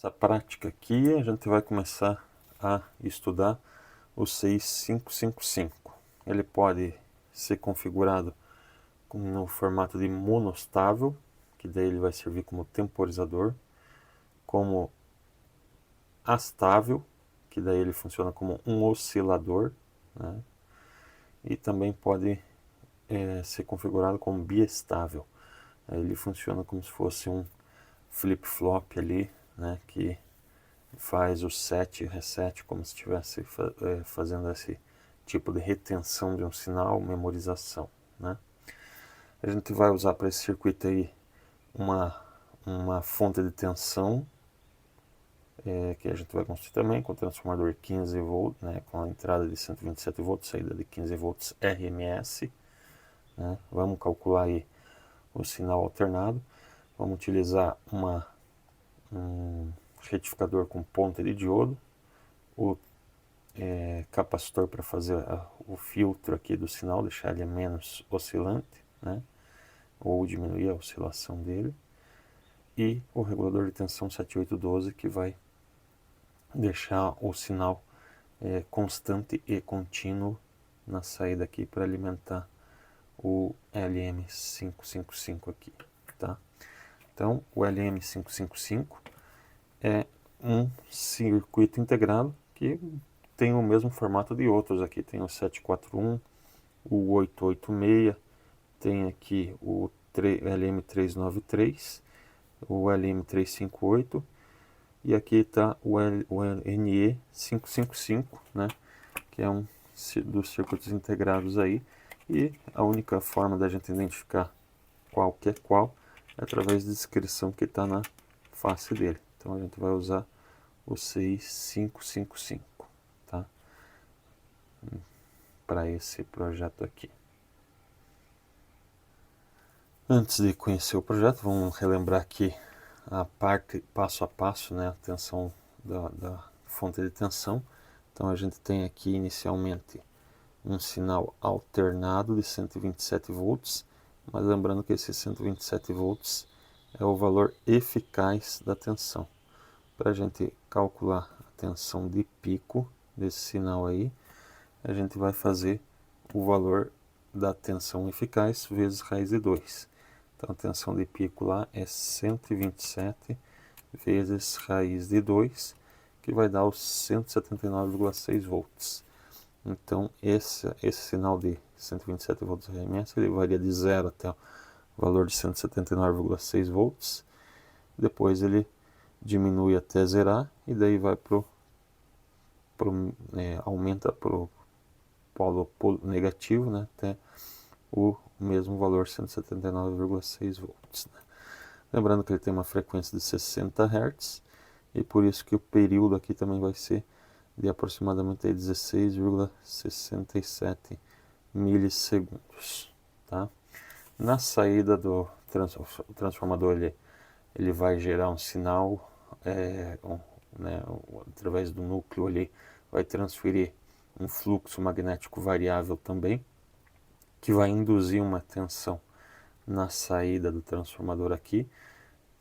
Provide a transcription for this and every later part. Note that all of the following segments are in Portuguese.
Essa prática aqui, a gente vai começar a estudar o 6555. Ele pode ser configurado no formato de monostável, que daí ele vai servir como temporizador, como astável, que daí ele funciona como um oscilador, né? E também pode ser configurado como biestável. Ele funciona como se fosse um flip-flop ali, né, que faz o set e reset como se estivesse fazendo esse tipo de retenção de um sinal, memorização, né? A gente vai usar para esse circuito aí uma fonte de tensão, que a gente vai construir também com transformador 15 volts, né, com a entrada de 127 volts, saída de 15 volts RMS, né? Vamos calcular aí o sinal alternado. Vamos utilizar um retificador com ponta de diodo, o capacitor para fazer o filtro aqui do sinal, deixar ele menos oscilante, né? Ou diminuir a oscilação dele, e o regulador de tensão 7812, que vai deixar o sinal constante e contínuo na saída aqui para alimentar o LM555 aqui, tá? Então, o LM555 é um circuito integrado que tem o mesmo formato de outros aqui. Tem o 741, o 886, tem aqui o LM393, o LM358 e aqui está o NE555, né, que é um dos circuitos integrados aí. E a única forma da gente identificar qual que é qual é através da descrição que está na face dele. Então a gente vai usar o 6555, tá? Para esse projeto aqui. Antes de conhecer o projeto, vamos relembrar aqui a parte passo a passo, né, a tensão da fonte de tensão. Então a gente tem aqui inicialmente um sinal alternado de 127 volts, mas lembrando que esse 127 volts é o valor eficaz da tensão. Para a gente calcular a tensão de pico desse sinal aí, a gente vai fazer o valor da tensão eficaz vezes raiz de 2. Então a tensão de pico lá é 127 vezes raiz de 2, que vai dar os 179,6 volts. Então esse sinal de 127 volts RMS, ele varia de 0 até o valor de 179,6 volts. Depois ele diminui até zerar e daí vai aumenta para o polo negativo, né, até o mesmo valor 179,6 volts, né? Lembrando que ele tem uma frequência de 60 Hz e por isso que o período aqui também vai ser de aproximadamente 16,67 milissegundos, tá? Na saída do transformador ele vai gerar um sinal, né, através do núcleo ali vai transferir um fluxo magnético variável também, que vai induzir uma tensão na saída do transformador aqui,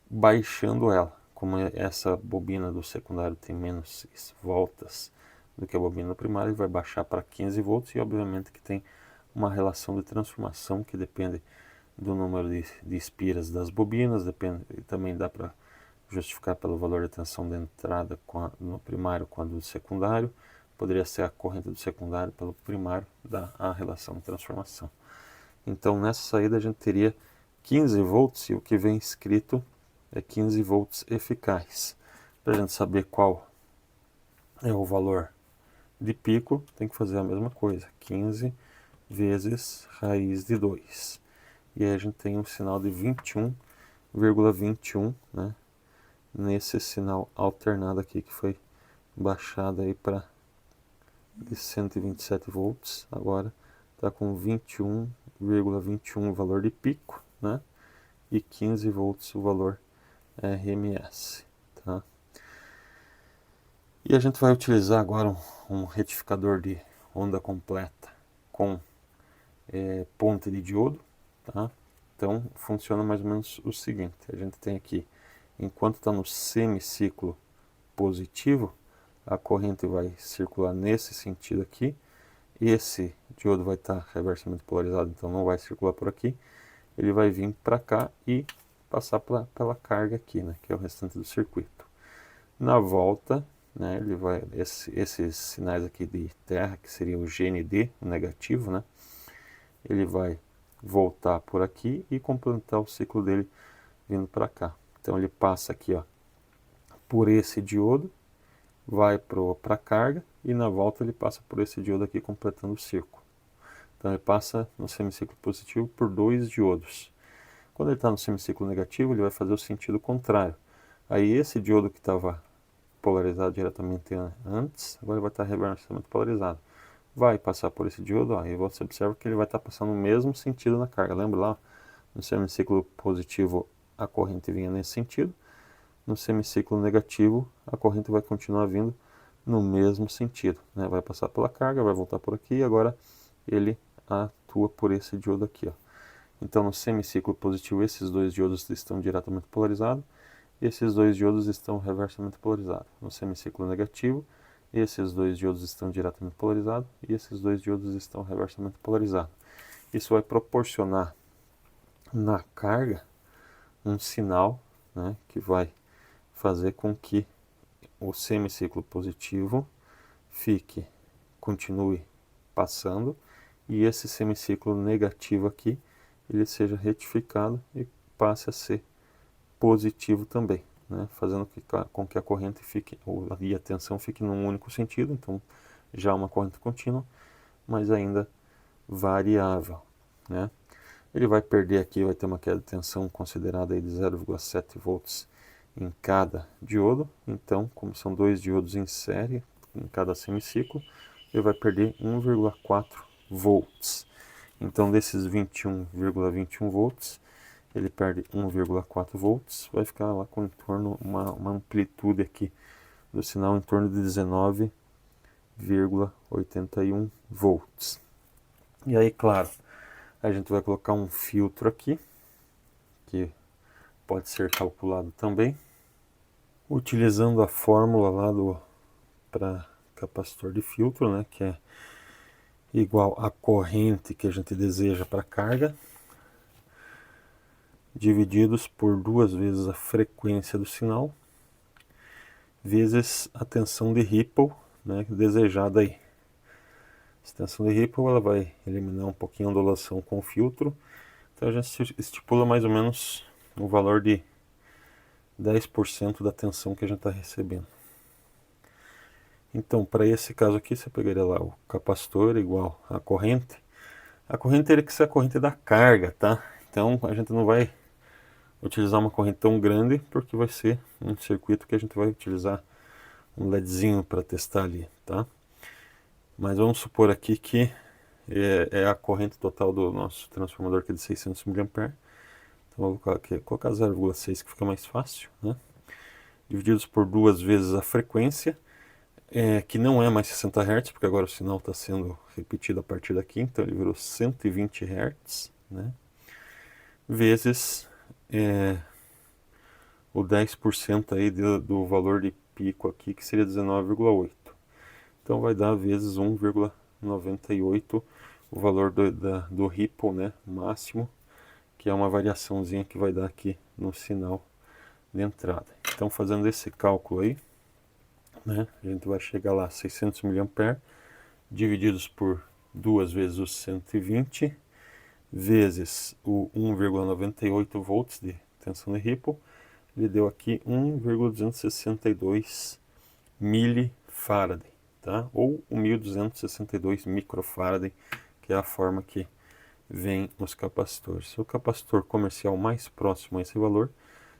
baixando ela. Como essa bobina do secundário tem menos voltas do que a bobina do primário, ele vai baixar para 15 volts e obviamente que tem uma relação de transformação que depende do número de espiras das bobinas, também dá para justificar pelo valor de tensão da entrada no primário com a do secundário. Poderia ser a corrente do secundário pelo primário, dá a relação de transformação. Então nessa saída a gente teria 15 volts e o que vem escrito é 15 volts eficaz. Para a gente saber qual é o valor de pico, tem que fazer a mesma coisa, 15 vezes raiz de 2. E aí a gente tem um sinal de 21,21, né, nesse sinal alternado aqui que foi baixado aí para de 127 volts, agora está com 21,21 o valor de pico, né, e 15 volts o valor RMS, tá? E a gente vai utilizar agora um retificador de onda completa com ponte de diodo, tá? Então funciona mais ou menos o seguinte: a gente tem aqui, enquanto está no semiciclo positivo, a corrente vai circular nesse sentido aqui. Esse diodo vai estar reversamente polarizado, então não vai circular por aqui. Ele vai vir para cá e passar pela carga aqui, né, que é o restante do circuito. Na volta, né, ele vai, esses sinais aqui de terra, que seria o GND, o negativo, né, ele vai voltar por aqui e completar o ciclo dele vindo para cá. Então ele passa aqui, ó, por esse diodo, vai para a carga e na volta ele passa por esse diodo aqui completando o círculo. Então ele passa no semiciclo positivo por 2 diodos. Quando ele está no semiciclo negativo, ele vai fazer o sentido contrário. Aí esse diodo que estava polarizado diretamente antes, agora vai estar reversamente polarizado. Vai passar por esse diodo, ó, e você observa que ele vai estar passando o mesmo sentido na carga. Lembra lá? No semiciclo positivo a corrente vinha nesse sentido. No semiciclo negativo, a corrente vai continuar vindo no mesmo sentido, né? Vai passar pela carga, vai voltar por aqui e agora ele atua por esse diodo aqui, ó. Então, no semiciclo positivo, esses 2 diodos estão diretamente polarizados, esses 2 diodos estão reversamente polarizados. No semiciclo negativo, esses 2 diodos estão diretamente polarizados e esses 2 diodos estão reversamente polarizados. Isso vai proporcionar na carga um sinal, né, que vai fazer com que o semiciclo positivo continue passando e esse semiciclo negativo aqui ele seja retificado e passe a ser positivo também, né? Fazendo com que a corrente e a tensão fique num único sentido, então já uma corrente contínua, mas ainda variável, né? Ele vai perder aqui, vai ter uma queda de tensão considerada aí de 0,7 volts em cada diodo. Então, como são 2 diodos em série em cada semiciclo, ele vai perder 1,4 volts. Então, desses 21,21 volts, ele perde 1,4 volts, vai ficar lá com em torno uma amplitude aqui do sinal em torno de 19,81 volts. E aí, claro, a gente vai colocar um filtro aqui, que pode ser calculado também, utilizando a fórmula lá para capacitor de filtro, né, que é igual à corrente que a gente deseja para carga, divididos por 2 vezes a frequência do sinal, vezes a tensão de Ripple, né, desejada aí. Essa tensão de Ripple ela vai eliminar um pouquinho a ondulação com o filtro, então a gente estipula mais ou menos o valor de 10% da tensão que a gente está recebendo. Então, para esse caso aqui, você pegaria lá o capacitor igual à corrente. A corrente teria que ser a corrente da carga, tá? Então, a gente não vai utilizar uma corrente tão grande, porque vai ser um circuito que a gente vai utilizar um LEDzinho para testar ali, tá? Mas vamos supor aqui que é a corrente total do nosso transformador que é de 600 mA. Então, vou colocar 0,6 que fica mais fácil, né? Divididos por 2 vezes a frequência, que não é mais 60 Hz, porque agora o sinal está sendo repetido a partir daqui, então ele virou 120 Hz, né? Vezes o 10% aí do valor de pico aqui, que seria 19,8. Então vai dar vezes 1,98 o valor do Ripple, né, máximo, que é uma variaçãozinha que vai dar aqui no sinal de entrada. Então, fazendo esse cálculo aí, né, a gente vai chegar lá 600 mA divididos por 2 vezes os 120 vezes o 1,98 volts de tensão de Ripple, ele deu aqui 1,262 milifarad, tá? Ou 1.262 microfarad, que é a forma que vem os capacitores. O capacitor comercial mais próximo a esse valor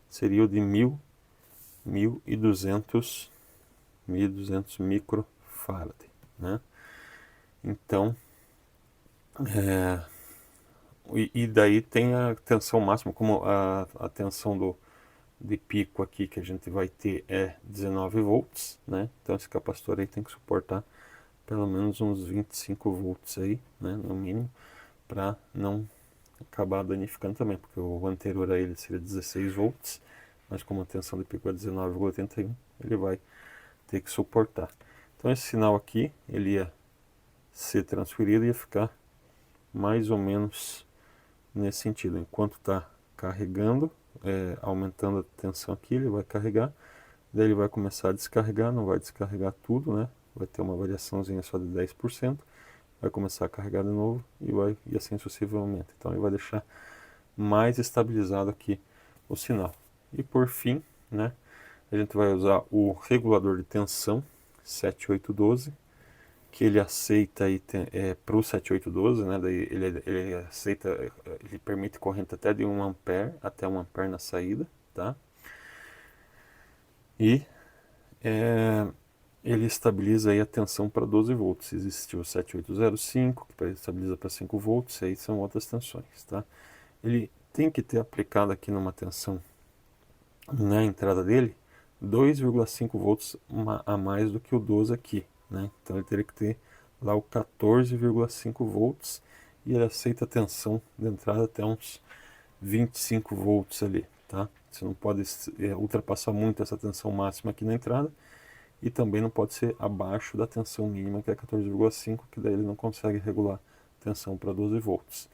seria o de 1.200 microfarad, né? Então, e daí tem a tensão máxima, como a tensão de pico aqui que a gente vai ter é 19 volts, né? Então esse capacitor aí tem que suportar pelo menos uns 25 volts aí, né, no mínimo, para não acabar danificando também, porque o anterior a ele seria 16 volts, mas como a tensão de pico é 19,81, ele vai ter que suportar. Então esse sinal aqui, ele ia ser transferido e ia ficar mais ou menos nesse sentido. Enquanto está carregando, aumentando a tensão aqui, ele vai carregar, daí ele vai começar a descarregar, não vai descarregar tudo, né? Vai ter uma variaçãozinha só de 10%, vai começar a carregar de novo e assim sucessivamente. Então ele vai deixar mais estabilizado aqui o sinal. E por fim, né, a gente vai usar o regulador de tensão 7812, que ele aceita para o 7812, né, daí ele aceita, ele permite corrente até de 1 ampere, até 1 ampere na saída, tá? E ele estabiliza aí a tensão para 12 volts. Existe o 7805, que estabiliza para 5 volts, aí são outras tensões, tá? Ele tem que ter aplicado aqui numa tensão na entrada dele 2,5 volts a mais do que o 12 aqui, né? Então ele teria que ter lá o 14,5 volts e ele aceita a tensão de entrada até uns 25 volts ali, tá? Você não pode ultrapassar muito essa tensão máxima aqui na entrada e também não pode ser abaixo da tensão mínima, que é 14,5, que daí ele não consegue regular tensão para 12 volts.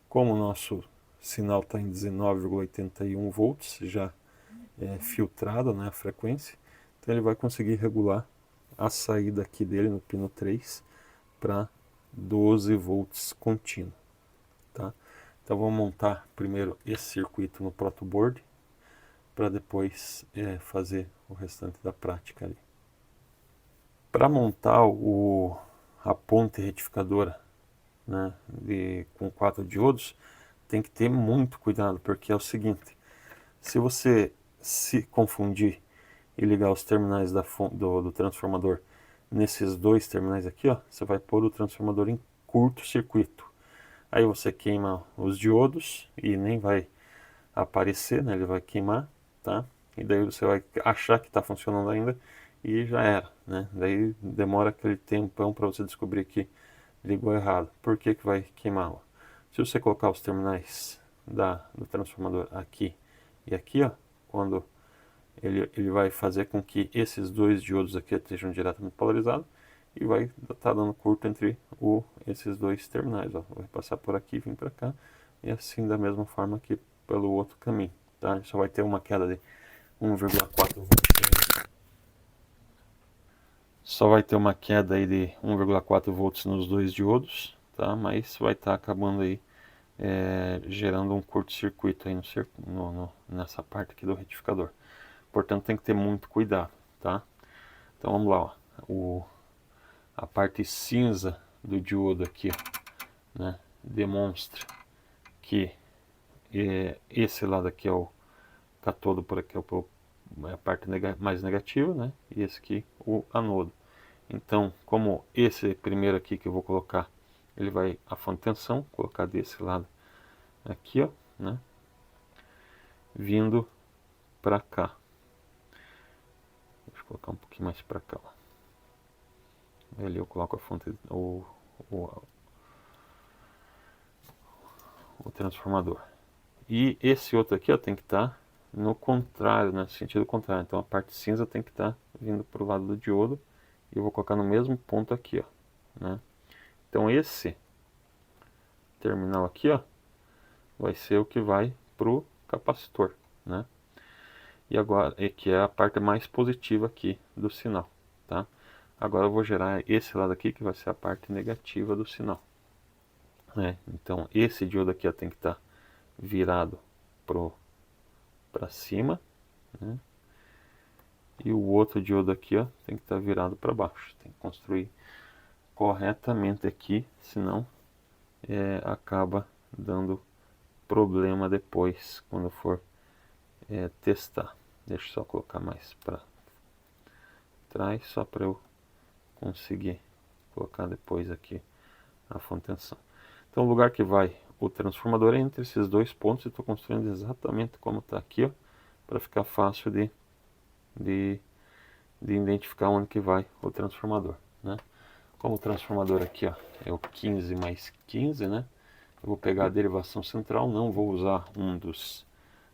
Como o nosso sinal está em 19,81 volts, já filtrado, né, a frequência, então ele vai conseguir regular a saída aqui dele no pino 3 para 12 volts contínuo, tá? Então vamos montar primeiro esse circuito no protoboard para depois fazer o restante da prática ali. Para montar a ponte retificadora, né, com 4 diodos, tem que ter muito cuidado, porque é o seguinte: se você se confundir e ligar os terminais do transformador nesses dois terminais aqui, ó, você vai pôr o transformador em curto-circuito. Aí você queima os diodos e nem vai aparecer, né? Ele vai queimar, tá? E daí você vai achar que está funcionando ainda e já era, né? Daí demora aquele tempão para você descobrir que ligou errado. Por que que vai queimá-lo? Se você colocar os terminais do transformador aqui e aqui, ó, quando ele vai fazer com que esses dois diodos aqui estejam diretamente polarizados e vai estar dando curto entre esses dois terminais, ó. Vai passar por aqui e vir para cá, e assim da mesma forma aqui pelo outro caminho, tá? Só vai ter uma queda de 1,4 volts. Só vai ter uma queda aí de 1,4 volts nos dois diodos, tá? Mas vai estar acabando aí gerando um curto-circuito aí nessa parte aqui do retificador. Portanto, tem que ter muito cuidado, tá? Então vamos lá, ó. A parte cinza do diodo aqui, né, demonstra que esse lado aqui é o catodo, por aqui é a parte mais negativa, né? E esse aqui o anodo. Então, como esse primeiro aqui que eu vou colocar, ele vai a fonte de tensão, colocar desse lado aqui, ó, né? Vindo para cá. Deixa eu colocar um pouquinho mais para cá, ó. Ali eu coloco a fonte, o transformador. E esse outro aqui, ó, tem que estar no contrário, no sentido contrário. Então a parte cinza tem que estar vindo para o lado do diodo. E eu vou colocar no mesmo ponto aqui, ó, né? Então esse terminal aqui, ó, vai ser o que vai pro capacitor, né? E agora, que é a parte mais positiva aqui do sinal, tá? Agora eu vou gerar esse lado aqui, que vai ser a parte negativa do sinal, né? Então esse diodo aqui, ó, tem que estar virado para cima, né? E o outro diodo aqui, ó, tem que estar virado para baixo. Tem que construir corretamente aqui, senão acaba dando problema depois quando for testar. Deixa eu só colocar mais para trás, só para eu conseguir colocar depois aqui a fonte de tensão. Então o lugar que vai o transformador é entre esses dois pontos. Eu estou construindo exatamente como está aqui, ó, para ficar fácil de identificar onde que vai o transformador, né? Como o transformador aqui, ó, é o 15 mais 15, né? Eu vou pegar a derivação central, não vou usar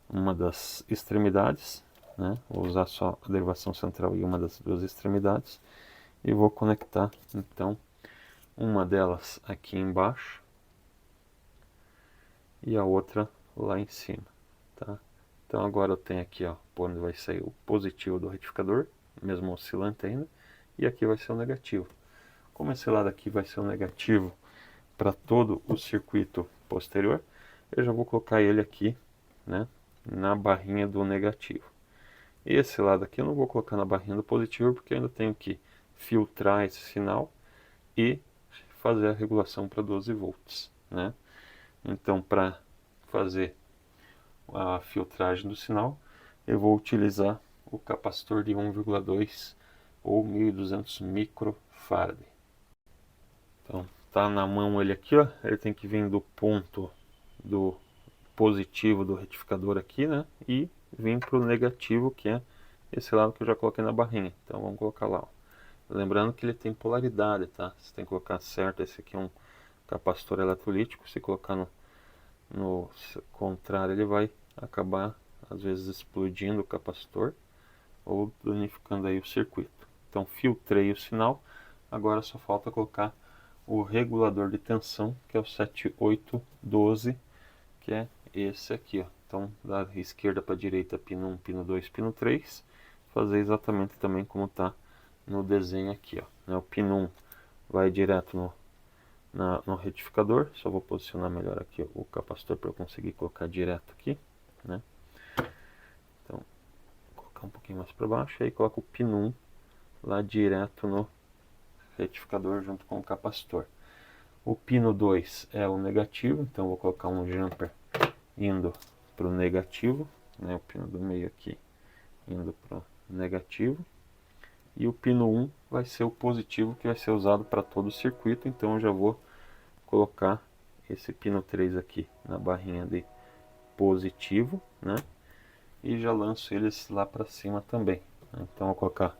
uma das extremidades, né? Vou usar só a derivação central e uma das duas extremidades e vou conectar então uma delas aqui embaixo e a outra lá em cima, tá? Então agora eu tenho aqui, ó, por onde vai sair o positivo do retificador, mesmo oscilante ainda, e aqui vai ser o negativo. Como esse lado aqui vai ser o negativo para todo o circuito posterior, eu já vou colocar ele aqui, né, na barrinha do negativo. Esse lado aqui eu não vou colocar na barrinha do positivo, porque eu ainda tenho que filtrar esse sinal e fazer a regulação para 12 volts, né? Então, para fazer a filtragem do sinal, eu vou utilizar o capacitor de 1,2 ou 1200 microfarad. Então, tá na mão ele aqui, ó, ele tem que vir do ponto do positivo do retificador aqui, né, e vir para o negativo, que é esse lado que eu já coloquei na barrinha. Então vamos colocar lá, ó. Lembrando que ele tem polaridade, tá? Você tem que colocar certo. Esse aqui é um capacitor eletrolítico. Se colocar no contrário, ele vai acabar às vezes explodindo o capacitor ou danificando aí o circuito. Então filtrei o sinal. Agora só falta colocar o regulador de tensão, que é o 7812, que é esse aqui, ó. Então, da esquerda para a direita, pino 1, pino 2, pino 3. Fazer exatamente também como está no desenho aqui, ó. O pino 1 vai direto no retificador. Só vou posicionar melhor aqui o capacitor para eu conseguir colocar direto aqui, né? Então, vou colocar um pouquinho mais para baixo. Aí coloco o pino 1 lá direto no retificador junto com o capacitor. O pino 2 é o negativo, então vou colocar um jumper indo para o negativo, né? O pino do meio aqui indo para o negativo. E o pino 1 vai ser o positivo, que vai ser usado para todo o circuito. Então eu já vou colocar esse pino 3 aqui na barrinha de positivo, né? E já lanço eles lá para cima também, né? Então eu vou colocar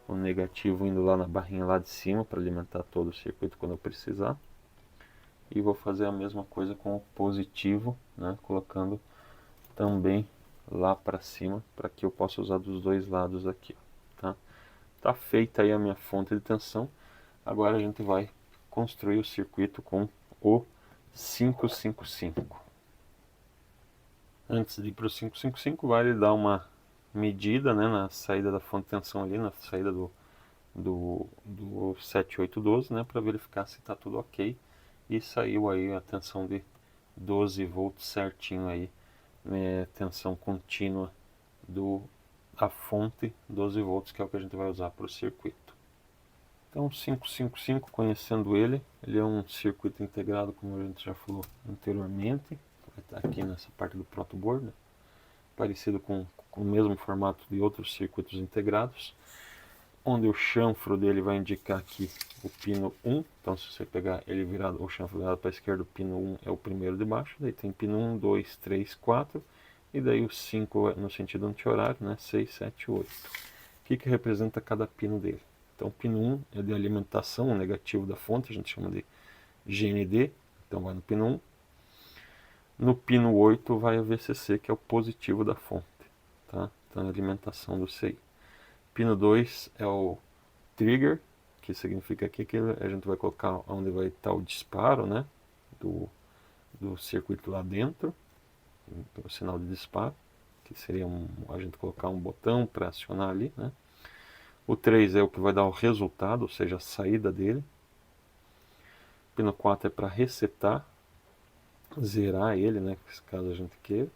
o negativo indo lá na barrinha lá de cima para alimentar todo o circuito quando eu precisar. E vou fazer a mesma coisa com o positivo, né? Colocando também lá para cima, para que eu possa usar dos dois lados aqui, tá? Tá feita aí a minha fonte de tensão. Agora a gente vai construir o circuito com o 555. Antes de ir para o 555, vale dar uma medida, né, na saída da fonte de tensão ali, na saída do 7812, né, para verificar se está tudo ok. E saiu aí a tensão de 12 volts certinho aí, tensão contínua da fonte 12 volts, que é o que a gente vai usar para o circuito. Então 555, conhecendo ele é um circuito integrado, como a gente já falou anteriormente. Vai estar aqui nessa parte do protoboard, né? Parecido com o mesmo formato de outros circuitos integrados, onde o chanfro dele vai indicar aqui o pino 1. Então se você pegar ele virado, o chanfro virado para a esquerda, o pino 1 é o primeiro de baixo. Daí tem pino 1, 2, 3, 4, e daí o 5 no sentido anti-horário, né? 6, 7, 8. O que representa cada pino dele? Então o pino 1 é de alimentação, o negativo da fonte, a gente chama de GND, então vai no pino 1. No pino 8 vai a VCC, que é o positivo da fonte, tá? Então a alimentação do CI. Pino 2 é o trigger, que significa aqui que a gente vai colocar onde vai estar o disparo, né, do circuito lá dentro, o sinal de disparo, que seria a gente colocar um botão para acionar ali, né. O 3 é o que vai dar o resultado, ou seja, a saída dele. Pino 4 é para resetar, zerar ele, né, caso a gente queira.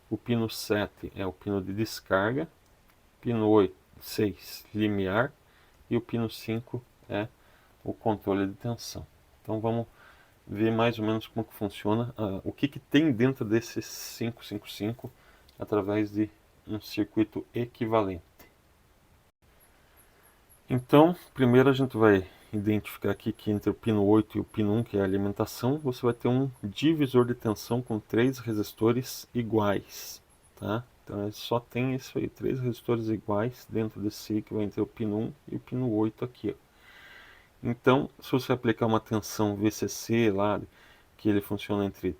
O pino 7 é o pino de descarga. Pino 8, 6, limiar. E o pino 5 é o controle de tensão. Então vamos ver mais ou menos como que funciona, o que tem dentro desse 555 através de um circuito equivalente. Então, primeiro a gente vai identificar aqui que entre o pino 8 e o pino 1, que é a alimentação, você vai ter um divisor de tensão com 3 resistores iguais, tá? Então só tem isso aí, 3 resistores iguais dentro desse que vai entre o pino 1 e o pino 8 aqui, ó. Então, se você aplicar uma tensão VCC lá, que ele funciona entre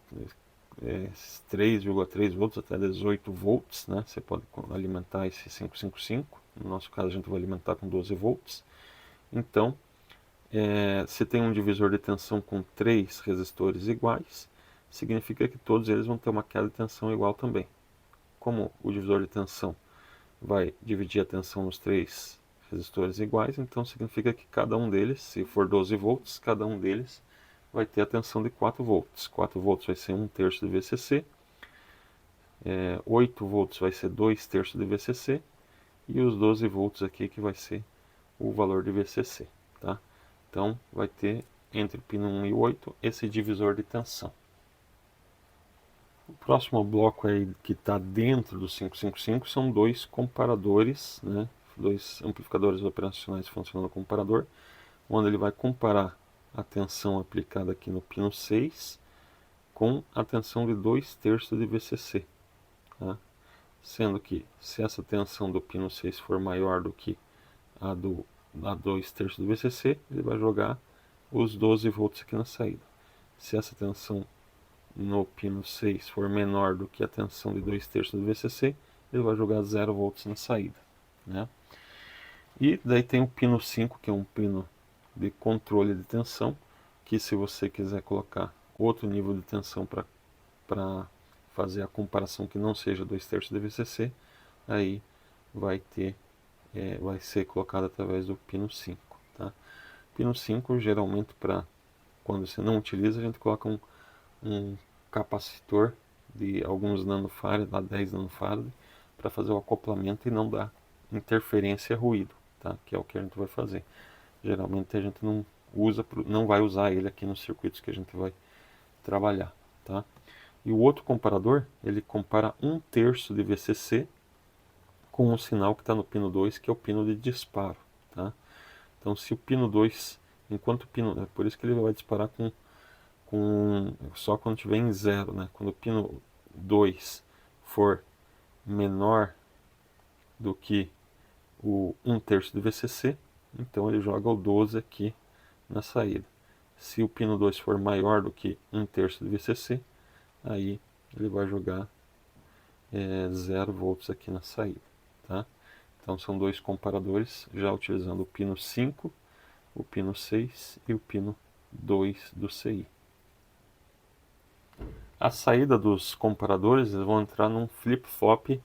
3,3 volts até 18 volts, né? Você pode alimentar esse 555, no nosso caso a gente vai alimentar com 12 volts. Então, se tem um divisor de tensão com 3 resistores iguais, significa que todos eles vão ter uma queda de tensão igual também. Como o divisor de tensão vai dividir a tensão nos 3 resistores iguais, então significa que cada um deles, se for 12 volts, cada um deles vai ter a tensão de 4 volts. 4 volts vai ser 1/3 de VCC, 8 volts vai ser 2/3 de VCC, e os 12 volts aqui que vai ser o valor de VCC. Tá? Então vai ter entre o pino 1 e 8 esse divisor de tensão. O próximo bloco aí que está dentro do 555 são dois comparadores, né? Dois amplificadores operacionais funcionando como comparador, onde ele vai comparar a tensão aplicada aqui no pino 6 com a tensão de 2/3 de VCC. Tá? Sendo que se essa tensão do pino 6 for maior do que a 2/3 do VCC, ele vai jogar os 12 volts aqui na saída. Se essa tensão no pino 6 for menor do que a tensão de 2/3 do VCC, ele vai jogar 0 volts na saída. Né? E daí tem o pino 5, que é um pino de controle de tensão, que se você quiser colocar outro nível de tensão para fazer a comparação que não seja 2/3 de VCC, aí vai ser colocado através do pino 5. Tá? Pino 5, geralmente, para quando você não utiliza, a gente coloca um capacitor de alguns nanofarad, 10 nanofarad, para fazer o acoplamento e não dar interferência e ruído, tá? Que é o que a gente vai fazer. Geralmente a gente não vai usar ele aqui nos circuitos que a gente vai trabalhar, tá? E o outro comparador, ele compara 1/3 de VCC com o sinal que está no pino 2, que é o pino de disparo, tá? Então, se o pino 2, enquanto o pino, é por isso que ele vai disparar só quando estiver em 0, né? Quando o pino 2 for menor do que o 1/3 de VCC, então ele joga o 12 aqui na saída. Se o pino 2 for maior do que 1/3 de VCC, aí ele vai jogar 0 volts aqui na saída. Tá? Então são dois comparadores, já utilizando o pino 5, o pino 6 e o pino 2 do CI. A saída dos comparadores, eles vão entrar num flip-flop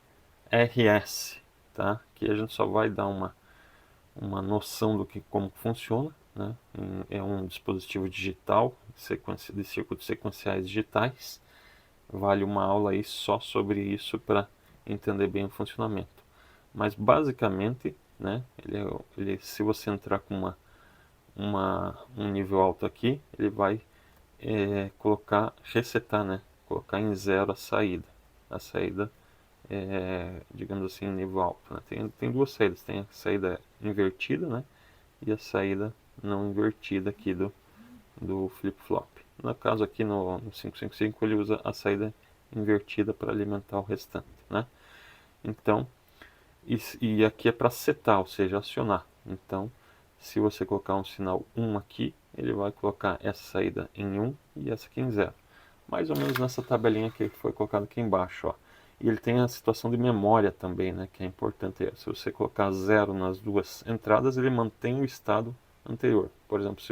RS, tá? Que a gente só vai dar uma noção do como funciona, né? É um dispositivo digital, de circuitos sequenciais digitais. Vale uma aula aí só sobre isso para entender bem o funcionamento. Mas basicamente, né, se você entrar com um nível alto aqui, ele vai resetar, né? Colocar em 0 a saída. A saída, digamos assim, em nível alto. Né? Tem duas saídas. Tem a saída invertida, né? E a saída não invertida aqui do flip-flop. No caso aqui no 555, ele usa a saída invertida para alimentar o restante. Né? Então, e aqui é para setar, ou seja, acionar. Então, se você colocar um sinal 1 aqui, ele vai colocar essa saída em 1 e essa aqui em 0. Mais ou menos nessa tabelinha que foi colocada aqui embaixo. Ó. E ele tem a situação de memória também, né, que é importante. Se você colocar 0 nas duas entradas, ele mantém o estado anterior. Por exemplo,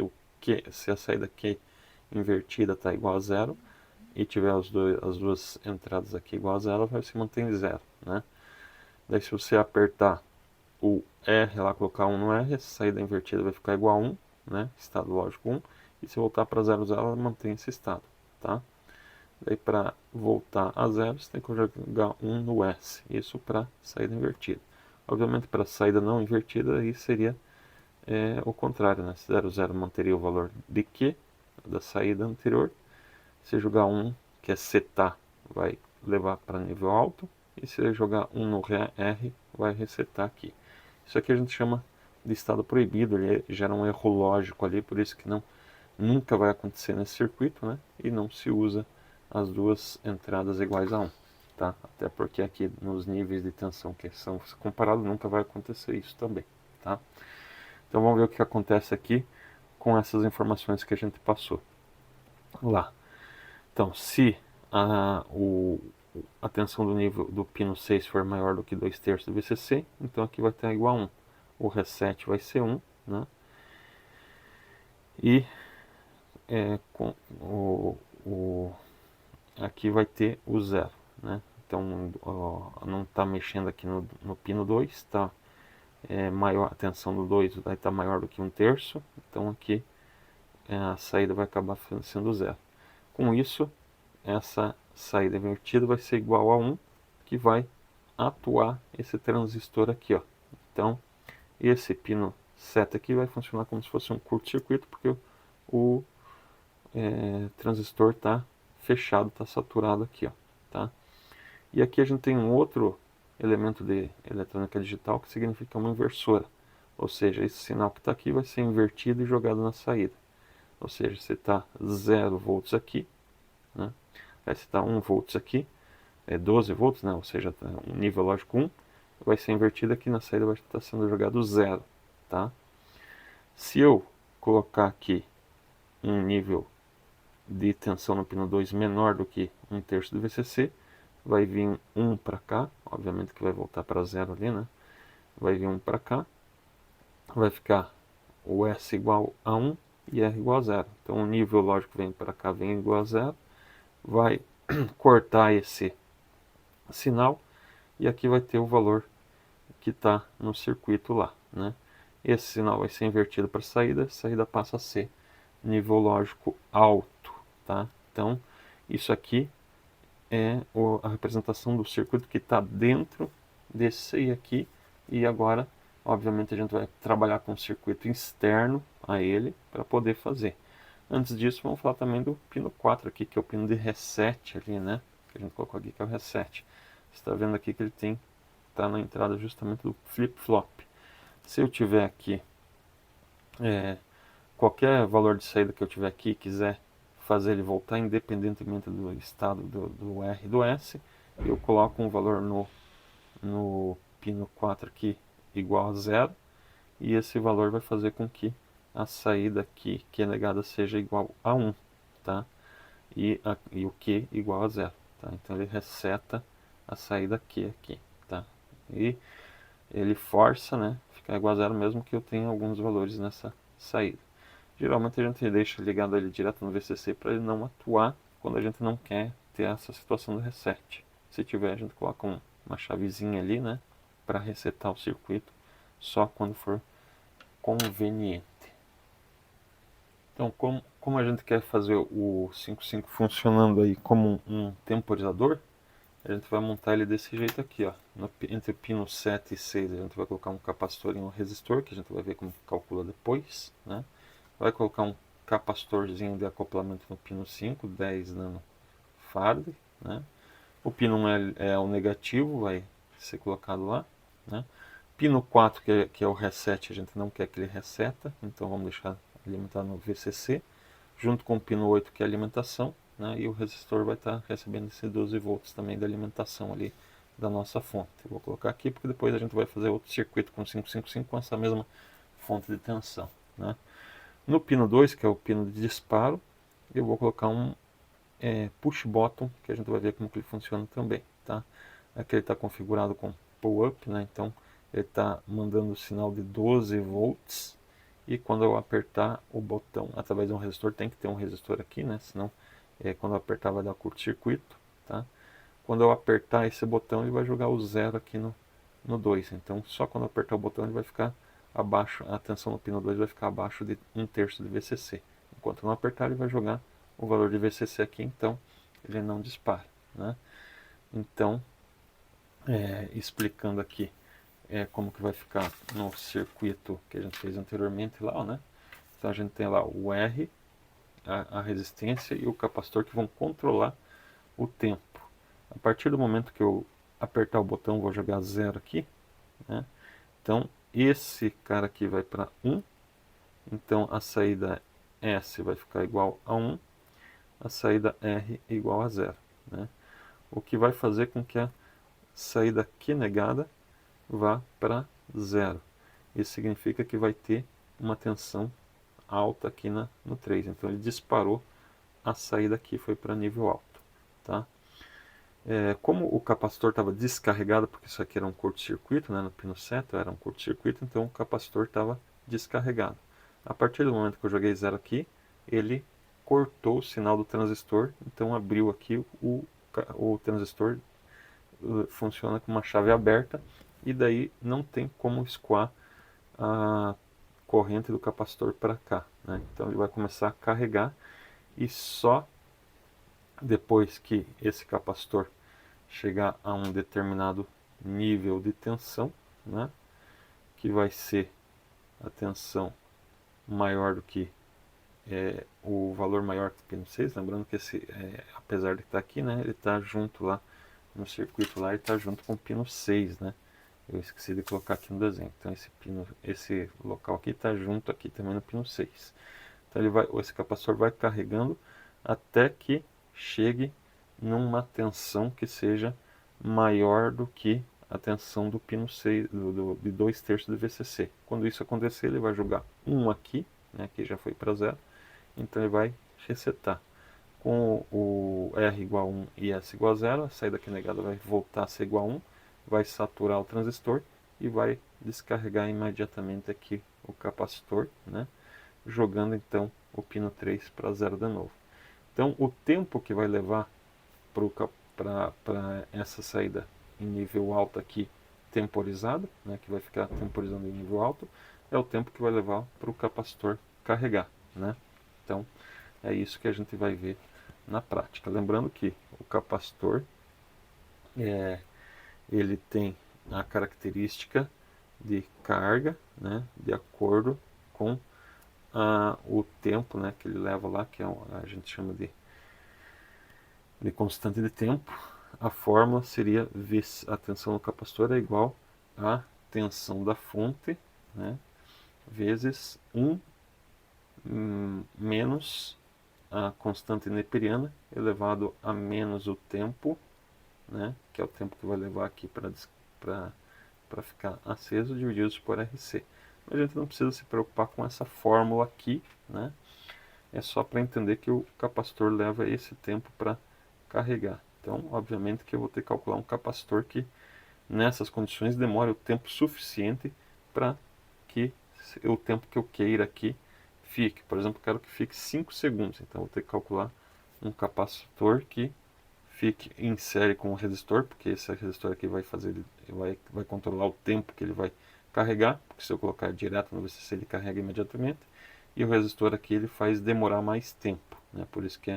se a saída Q invertida está igual a 0 e tiver as duas entradas aqui igual a 0, vai se manter em 0. Né? Daí se você apertar o R lá, colocar 1 no R, essa saída invertida vai ficar igual a 1, né? Estado lógico 1. E se voltar para 0, 0, ela mantém esse estado, tá? Daí para voltar a 0, você tem que jogar 1 no S. Isso para saída invertida. Obviamente para saída não invertida, aí seria o contrário, né? 0, 0 manteria o valor de Q da saída anterior. Se jogar 1, que é setar, vai levar para nível alto. E se jogar 1 no R, vai resetar aqui. Isso aqui a gente chama de estado proibido, ele gera um erro lógico ali, por isso que nunca vai acontecer nesse circuito, né? E não se usa as duas entradas iguais a 1, tá? Até porque aqui nos níveis de tensão que são comparados nunca vai acontecer isso também, tá? Então vamos ver o que acontece aqui com essas informações que a gente passou lá. Então, se a tensão do nível do pino 6 for maior do que 2/3 do VCC, então aqui vai estar igual a 1. O reset vai ser 1, né? E aqui vai ter o 0, né? Então não está mexendo aqui no pino 2, está maior, a tensão do 2 vai estar maior do que 1/3, então aqui a saída vai acabar sendo 0. Com isso, essa saída invertida vai ser igual a 1, que vai atuar esse transistor aqui, ó. Então, esse pino 7 aqui vai funcionar como se fosse um curto-circuito, porque o transistor está fechado, está saturado aqui, ó, tá? E aqui a gente tem um outro elemento de eletrônica digital que significa uma inversora, ou seja, esse sinal que está aqui vai ser invertido e jogado na saída, ou seja, você está 0 volts aqui, né? Aí você está 1 volts aqui, 12 volts, né? Ou seja, um nível lógico 1, vai ser invertido aqui na saída, vai estar sendo jogado 0, tá? Se eu colocar aqui um nível de tensão no pino 2 menor do que 1/3 do VCC, vai vir 1 para cá, obviamente que vai voltar para 0 ali, né? Vai vir 1 para cá, vai ficar o S igual a 1 e R igual a 0. Então o nível lógico vem para cá, vem igual a 0, vai cortar esse sinal e aqui vai ter o valor que está no circuito lá, né? Esse sinal vai ser invertido para a saída passa a ser nível lógico alto, tá? Então, isso aqui é a representação do circuito que está dentro desse aqui, e agora, obviamente, a gente vai trabalhar com um circuito externo a ele para poder fazer. Antes disso, vamos falar também do pino 4 aqui, que é o pino de reset ali, né? Que a gente colocou aqui, que é o reset. Você está vendo aqui que ele está na entrada justamente do flip-flop. Se eu tiver aqui qualquer valor de saída que eu tiver aqui e quiser fazer ele voltar independentemente do estado do R e do S, eu coloco um valor no pino 4 aqui igual a 0, e esse valor vai fazer com que a saída aqui, que é negada, seja igual a 1, tá? E o Q igual a 0, tá? Então ele reseta a saída Q aqui, tá? E ele força, né, ficar igual a 0 mesmo que eu tenha alguns valores nessa saída. Geralmente a gente deixa ligado ele direto no VCC para ele não atuar quando a gente não quer ter essa situação do reset. Se tiver, a gente coloca uma chavezinha ali, né, para resetar o circuito só quando for conveniente. Então, como a gente quer fazer o 55 funcionando aí como um temporizador, a gente vai montar ele desse jeito aqui, ó. Entre o pino 7 e 6 a gente vai colocar um capacitor e um resistor, que a gente vai ver como calcula depois, né? Vai colocar um capacitorzinho de acoplamento no pino 5, 10 nanofarad, né? O pino 1 é o negativo, vai ser colocado lá, né? Pino 4, que é o reset, a gente não quer que ele reseta, então vamos deixar alimentar no VCC, junto com o pino 8, que é a alimentação, né? E o resistor vai estar recebendo esse 12 volts também da alimentação ali da nossa fonte. Eu vou colocar aqui porque depois a gente vai fazer outro circuito com 555 com essa mesma fonte de tensão, né? No pino 2, que é o pino de disparo, eu vou colocar um push button, que a gente vai ver como que ele funciona também, tá? Aqui ele está configurado com pull up, né? Então ele está mandando o sinal de 12 volts, e quando eu apertar o botão através de um resistor, tem que ter um resistor aqui, né? Senão quando eu apertar vai dar curto-circuito, tá? Quando eu apertar esse botão, ele vai jogar o 0 aqui no 2, então só quando eu apertar o botão ele vai ficar abaixo, a tensão no pino 2 vai ficar abaixo de 1/3 de VCC. Enquanto eu não apertar, ele vai jogar o valor de VCC aqui, então ele não dispara, né? Então, explicando aqui como que vai ficar no circuito que a gente fez anteriormente lá, né? Então a gente tem lá o R, a resistência e o capacitor que vão controlar o tempo. A partir do momento que eu apertar o botão, vou jogar 0 aqui, né? Então esse cara aqui vai para 1, então a saída S vai ficar igual a 1, a saída R igual a 0, né? O que vai fazer com que a saída Q negada vá para 0. Isso significa que vai ter uma tensão alta aqui no 3. Então ele disparou, a saída aqui foi para nível alto. tá? Como o capacitor estava descarregado, porque isso aqui era um curto-circuito, né, no pino 7 era um curto-circuito, então o capacitor estava descarregado. A partir do momento que eu joguei zero aqui, ele cortou o sinal do transistor, então abriu aqui o transistor, funciona com uma chave aberta, e daí não tem como escoar a corrente do capacitor para cá, né? Então ele vai começar a carregar, e só depois que esse capacitor chegar a um determinado nível de tensão, né, que vai ser a tensão maior do que o valor maior que o pino 6, lembrando que esse, apesar de estar aqui, né, ele está junto lá no circuito lá, ele está junto com o pino 6, né, eu esqueci de colocar aqui no desenho, então esse local aqui está junto aqui também no pino 6, então esse capacitor vai carregando até que chegue numa tensão que seja maior do que a tensão do pino 6, de 2/3 do VCC. Quando isso acontecer, ele vai jogar 1 aqui, né, que já foi para 0, então ele vai resetar. Com o R igual a 1 e S igual a 0, a saída aqui negada vai voltar a ser igual a 1, vai saturar o transistor e vai descarregar imediatamente aqui o capacitor, né, jogando então o pino 3 para 0 de novo. Então o tempo que vai levar para essa saída em nível alto aqui temporizada, né, que vai ficar temporizando em nível alto, é o tempo que vai levar para o capacitor carregar, né? Então é isso que a gente vai ver na prática. Lembrando que o capacitor ele tem a característica de carga, né, de acordo com o tempo, né, que ele leva lá, que a gente chama de constante de tempo. A fórmula seria a tensão do capacitor é igual à tensão da fonte, né, vezes 1 menos a constante neperiana elevado a menos o tempo, né, que é o tempo que vai levar aqui para ficar aceso, divididos por RC. Mas a gente não precisa se preocupar com essa fórmula aqui, né? É só para entender que o capacitor leva esse tempo para carregar. Então, obviamente que eu vou ter que calcular um capacitor que, nessas condições, demore o tempo suficiente para que o tempo que eu queira aqui fique. Por exemplo, eu quero que fique 5 segundos, então eu vou ter que calcular um capacitor que fique em série com o resistor, porque esse resistor aqui vai controlar o tempo que ele vai carregar, porque se eu colocar direto no VCC ele carrega imediatamente, e o resistor aqui ele faz demorar mais tempo, né? Por isso que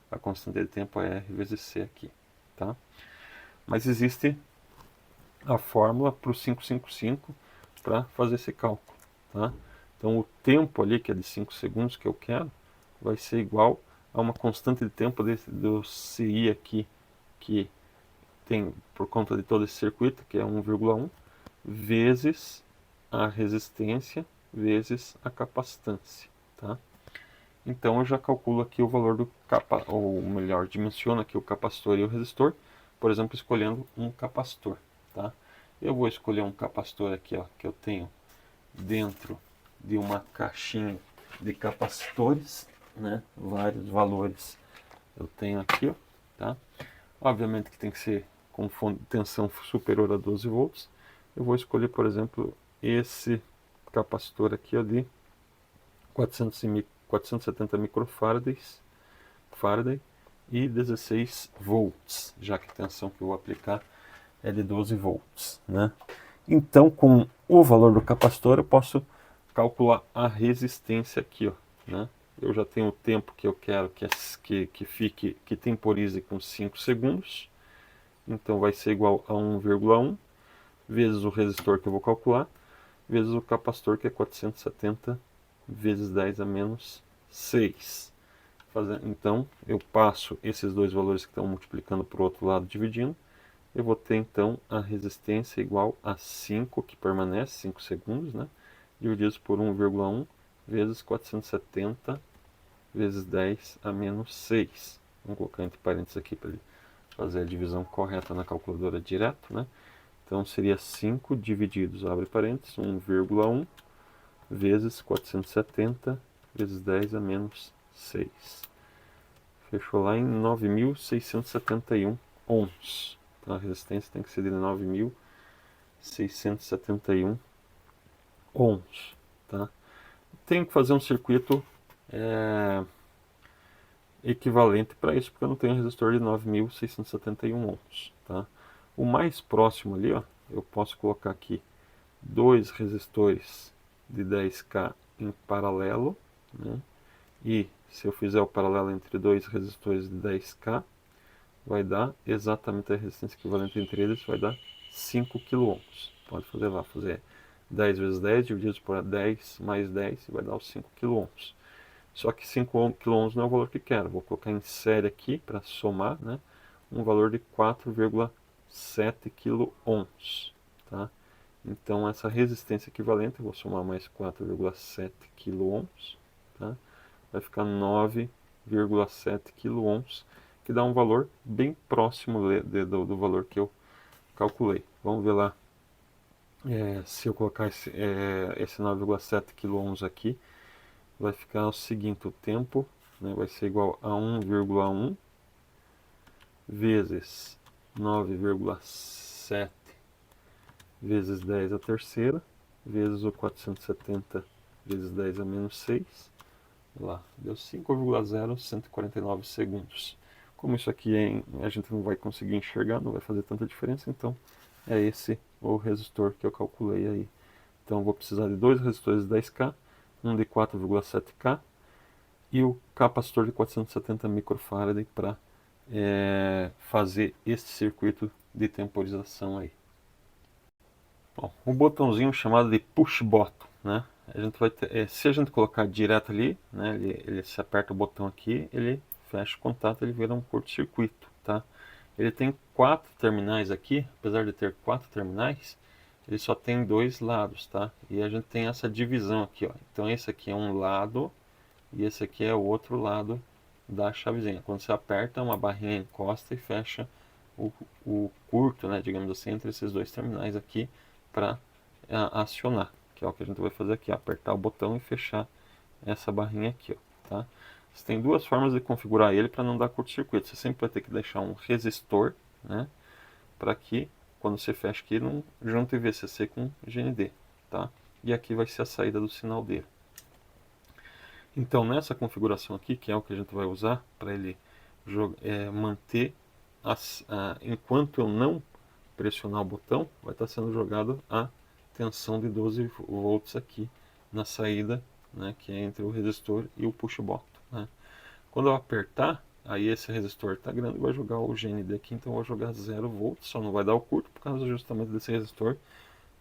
a constante de tempo é R vezes C aqui, tá? Mas existe a fórmula para o 555 para fazer esse cálculo, tá? Então o tempo ali, que é de 5 segundos que eu quero, vai ser igual a uma constante de tempo do CI aqui, que tem por conta de todo esse circuito, que é 1,1, vezes a resistência, vezes a capacitância, tá? Então eu já calculo aqui o valor do ou melhor, dimensiono aqui o capacitor e o resistor, por exemplo, escolhendo um capacitor, tá? Eu vou escolher um capacitor aqui, ó, que eu tenho dentro de uma caixinha de capacitores, né? Vários valores eu tenho aqui, ó, tá? Obviamente que tem que ser com tensão superior a 12 volts. Eu vou escolher, por exemplo, esse capacitor aqui, ó, de 470 microfarads e 16 volts, já que a tensão que eu vou aplicar é de 12 volts, né? Então, com o valor do capacitor, eu posso calcular a resistência aqui, ó, né? Eu já tenho o tempo que eu quero que temporize com 5 segundos. Então vai ser igual a 1,1 vezes o resistor que eu vou calcular, vezes o capacitor, que é 470 vezes 10 a menos 6. Então eu passo esses dois valores que estão multiplicando para o outro lado, dividindo. Eu vou ter então a resistência igual a 5, que permanece 5 segundos, né? Divididos por 1,1 vezes 470 vezes 10 a menos 6. Vamos colocar entre parênteses aqui para ele fazer a divisão correta na calculadora direto, né? Então seria 5 divididos, abre parênteses, 1,1 vezes 470 vezes 10 a menos 6. Fechou lá em 9.671 ohms. Então a resistência tem que ser de 9.671 ohms, tá? Tenho que fazer um circuito equivalente para isso, porque eu não tenho resistor de 9.671 ohms, tá? O mais próximo ali, ó, eu posso colocar aqui dois resistores de 10K em paralelo, né? E se eu fizer o paralelo entre dois resistores de 10K, vai dar exatamente a resistência equivalente entre eles, vai dar 5 kΩ. Pode fazer lá, fazer 10 vezes 10 divididos por 10 mais 10 e vai dar os 5 kΩ. Só que 5 kΩ não é o valor que quero. Vou colocar em série aqui para somar, né, um valor de 4,7 kΩ. Tá? Então essa resistência equivalente, eu vou somar mais 4,7 kΩ, tá? Vai ficar 9,7 kΩ, que dá um valor bem próximo do valor que eu calculei. Vamos ver lá, se eu colocar esse 9,7 kΩ aqui, vai ficar o seguinte: o tempo, né, vai ser igual a 1,1 vezes 9,7 vezes 10 a terceira, vezes o 470 vezes 10 a menos 6. Lá, deu 5,0149 segundos. Como isso aqui a gente não vai conseguir enxergar, não vai fazer tanta diferença, então é esse o resistor que eu calculei aí. Então vou precisar de dois resistores de 10K, um de 4,7K e o capacitor de 470 microfarad para fazer este circuito de temporização aí. Bom, o botãozinho chamado de push button, né? A gente vai ter, se a gente colocar direto ali, né, ele se aperta o botão aqui, ele fecha o contato, ele vira um curto-circuito, tá? Ele tem 4 terminais aqui, apesar de ter 4 terminais, ele só tem 2 lados, tá? E a gente tem essa divisão aqui, ó. Então esse aqui é um lado e esse aqui é o outro lado da chavezinha. Quando você aperta, uma barrinha encosta e fecha o curto, né, digamos assim, entre esses dois terminais aqui para acionar, que é o que a gente vai fazer aqui, apertar o botão e fechar essa barrinha aqui, ó, tá? Você tem duas formas de configurar ele para não dar curto-circuito. Você sempre vai ter que deixar um resistor, né, para que quando você fecha aqui não junte VCC com GND, tá? E aqui vai ser a saída do sinal dele. Então nessa configuração aqui, que é o que a gente vai usar para ele manter enquanto eu não pressionar o botão, vai estar sendo jogado a tensão de 12 volts aqui na saída, né, que é entre o resistor e o push button, né. Quando eu apertar, aí esse resistor está grande e vai jogar o GND aqui, então eu vou jogar 0 volts, só não vai dar o curto por causa justamente desse resistor,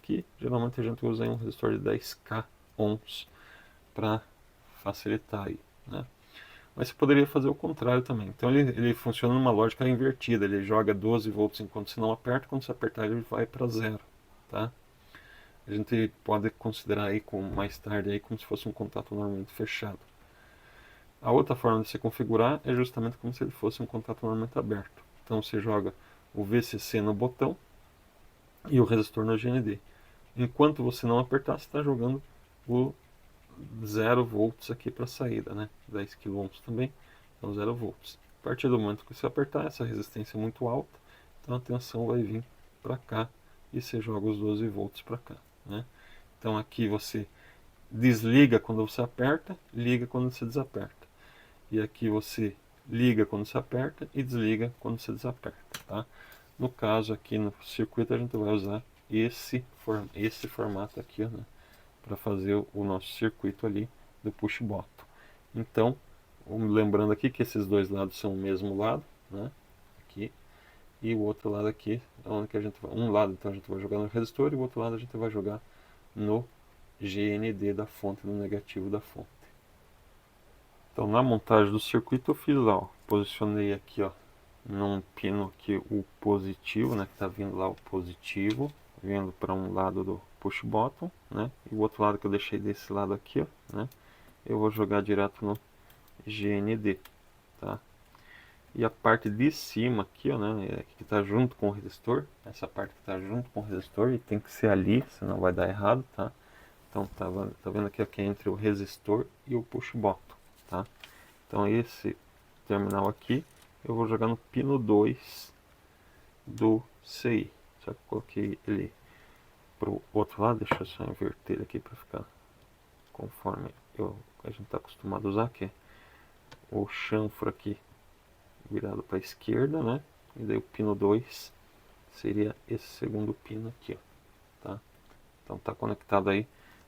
que geralmente a gente usa em um resistor de 10K ohms para facilitar aí, né. Mas você poderia fazer o contrário também. Então ele funciona numa lógica invertida. Ele joga 12 volts enquanto você não aperta. Quando você apertar, ele vai para 0. Tá? A gente pode considerar aí mais tarde aí como se fosse um contato normalmente fechado. A outra forma de se configurar é justamente como se ele fosse um contato normalmente aberto. Então você joga o VCC no botão e o resistor no GND. Enquanto você não apertar, você está jogando o 0 volts aqui para a saída, né? 10 kΩ também, então 0 volts. A partir do momento que você apertar, essa resistência é muito alta, então a tensão vai vir para cá e você joga os 12 volts para cá, né? Então aqui você desliga quando você aperta, liga quando você desaperta. E aqui você liga quando você aperta e desliga quando você desaperta, tá? No caso aqui no circuito a gente vai usar esse formato aqui, né, para fazer o nosso circuito ali do push button. Então, lembrando aqui que esses dois lados são o mesmo lado, né, aqui, e o outro lado aqui é onde que a gente vai, um lado então a gente vai jogar no resistor e o outro lado a gente vai jogar no GND da fonte, no negativo da fonte. Então na montagem do circuito eu fiz lá, ó, posicionei aqui, ó, num pino aqui o positivo, né, que está vindo lá o positivo, vindo para um lado do push button, né, e o outro lado que eu deixei desse lado aqui, ó, né, eu vou jogar direto no GND, tá? E a parte de cima aqui, ó, né, que está junto com o resistor, essa parte que está junto com o resistor, e tem que ser ali, senão vai dar errado, tá? Então tá vendo aqui, ó, que é entre o resistor e o push button, tá? Então esse terminal aqui, eu vou jogar no pino 2 do CI. Só que eu coloquei ele pro outro lado, deixa eu só inverter ele aqui para ficar conforme a gente está acostumado a usar, que é o chanfro aqui virado para a esquerda, né? E daí o pino 2 seria esse segundo pino aqui, ó, tá? Então tá conectado aí.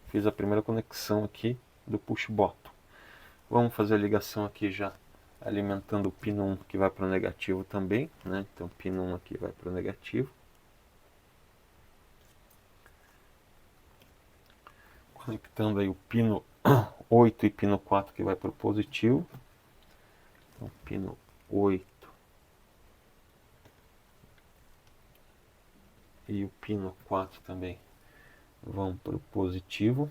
Fiz a primeira conexão aqui do push bottom. Vamos fazer a ligação aqui já alimentando o pino 1 que vai para o negativo também, né? Então pino 1 aqui vai para o negativo. Conectando aí o pino 8 e pino 4 que vai para o positivo. Então pino 8 e o pino 4 também vão para o positivo.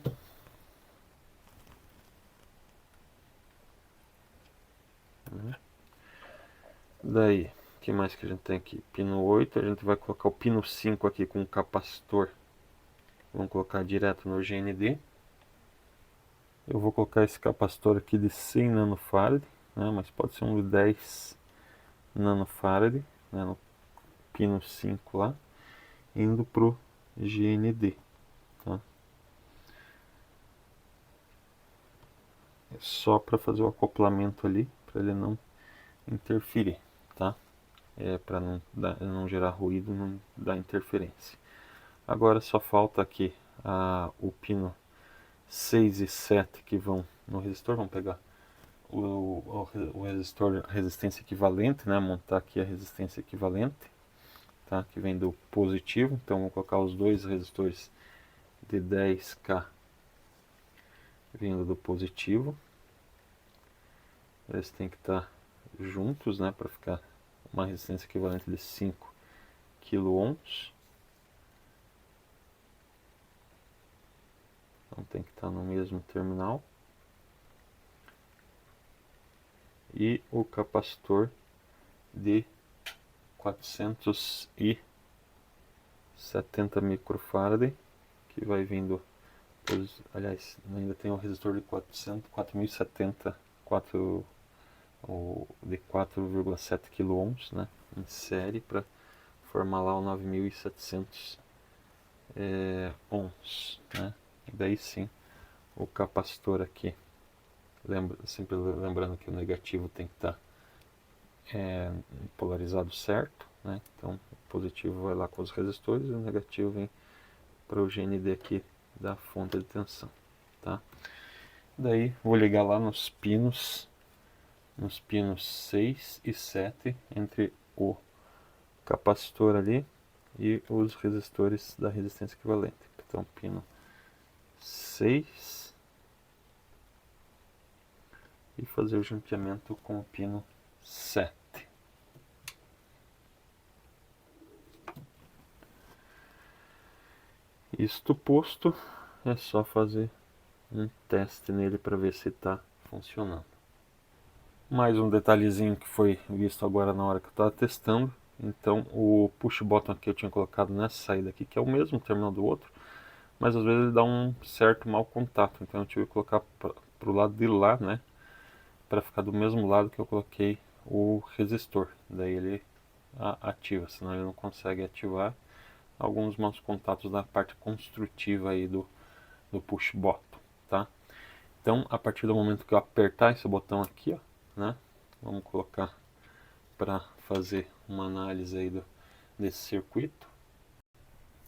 Daí, o que mais que a gente tem aqui? Pino 8, a gente vai colocar o pino 5 aqui com o capacitor. Vamos colocar direto no GND. Eu vou colocar esse capacitor aqui de 100 nanofarad, né, mas pode ser um de 10 nanofarad, né, no pino 5 lá, indo para o GND. Tá? É só para fazer o acoplamento ali, para ele não interferir, tá? Para não gerar ruído, não dar interferência. Agora só falta aqui o pino 6 e 7 que vão no resistor. Vamos pegar o resistor, a resistência equivalente, né? Montar aqui a resistência equivalente, tá? Que vem do positivo. Então vou colocar os dois resistores de 10K vindo do positivo. Eles têm que estar juntos, né? Para ficar uma resistência equivalente de 5 kΩ. Então tem que estar no mesmo terminal. E o capacitor de 470 microfarad, que vai vindo, aliás, ainda tem o resistor de 4070, de 4,7 kΩ, né, em série, para formar lá o 9700 ohms, né? E daí sim, o capacitor aqui, sempre lembrando que o negativo tem que estar polarizado certo, né? Então o positivo vai lá com os resistores e o negativo vem para o GND aqui da fonte de tensão, tá? Daí vou ligar lá nos pinos 6 e 7 entre o capacitor ali e os resistores da resistência equivalente. Então pino 6 e fazer o juntamento com o pino 7. Isto posto, é só fazer um teste nele para ver se está funcionando. Mais um detalhezinho que foi visto agora na hora que eu estava testando. Então o push button que eu tinha colocado nessa saída aqui, que é o mesmo terminal do outro, mas às vezes ele dá um certo mau contato, então eu tive que colocar para o lado de lá, né, para ficar do mesmo lado que eu coloquei o resistor. Daí ele ativa, senão ele não consegue ativar alguns maus contatos da parte construtiva aí do push button, tá? Então, a partir do momento que eu apertar esse botão aqui, ó, né, vamos colocar para fazer uma análise aí desse circuito.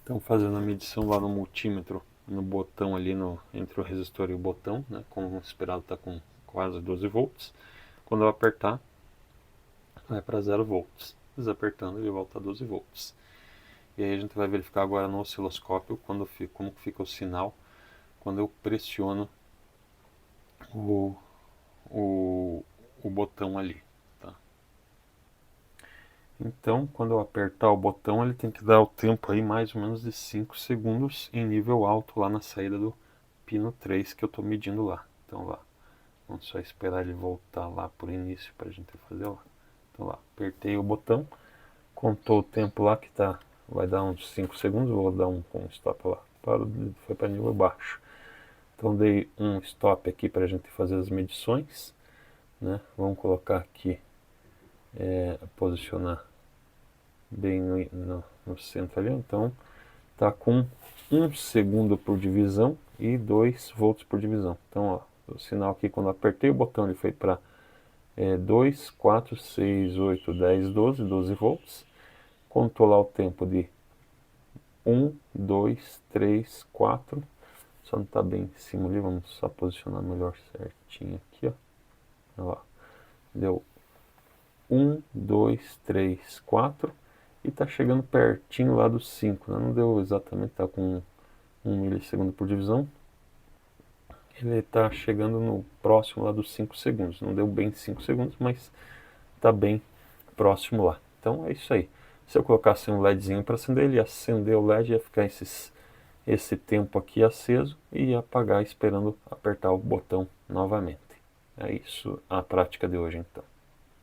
Então, fazendo a medição lá no multímetro, no botão ali, entre o resistor e o botão, né, como esperado está com quase 12 volts. Quando eu apertar, vai para 0 volts. Desapertando, ele volta a 12 volts. E aí a gente vai verificar agora no osciloscópio como fica o sinal quando eu pressiono o botão ali, tá? Então, quando eu apertar o botão, ele tem que dar o tempo aí mais ou menos de 5 segundos em nível alto lá na saída do pino 3 que eu estou medindo lá. Então lá, vamos só esperar ele voltar lá por início para a gente fazer lá. Então lá, apertei o botão, contou o tempo lá que tá, vai dar uns 5 segundos, vou dar um stop lá, foi para nível baixo. Então dei um stop aqui para a gente fazer as medições, né? Vamos colocar aqui posicionar bem no centro ali. Então tá com 1 segundo por divisão e 2 volts por divisão. Então, ó, o sinal aqui, quando eu apertei o botão, ele foi para 2, 4, 6, 8, 10, 12 volts. Contou lá o tempo de 1, 2, 3, 4. Só não está bem em cima ali, vamos só posicionar melhor certinho aqui, ó. Olha lá. Deu 1, 2, 3, 4 e está chegando pertinho lá dos 5, né? Não deu exatamente, está com 1 milissegundo por divisão. Ele está chegando no próximo lá dos 5 segundos. Não deu bem 5 segundos, mas está bem próximo lá. Então é isso aí. Se eu colocasse um LEDzinho para acender, ele ia acender o LED, ia ficar esse tempo aqui aceso e ia apagar esperando apertar o botão novamente. É isso a prática de hoje então.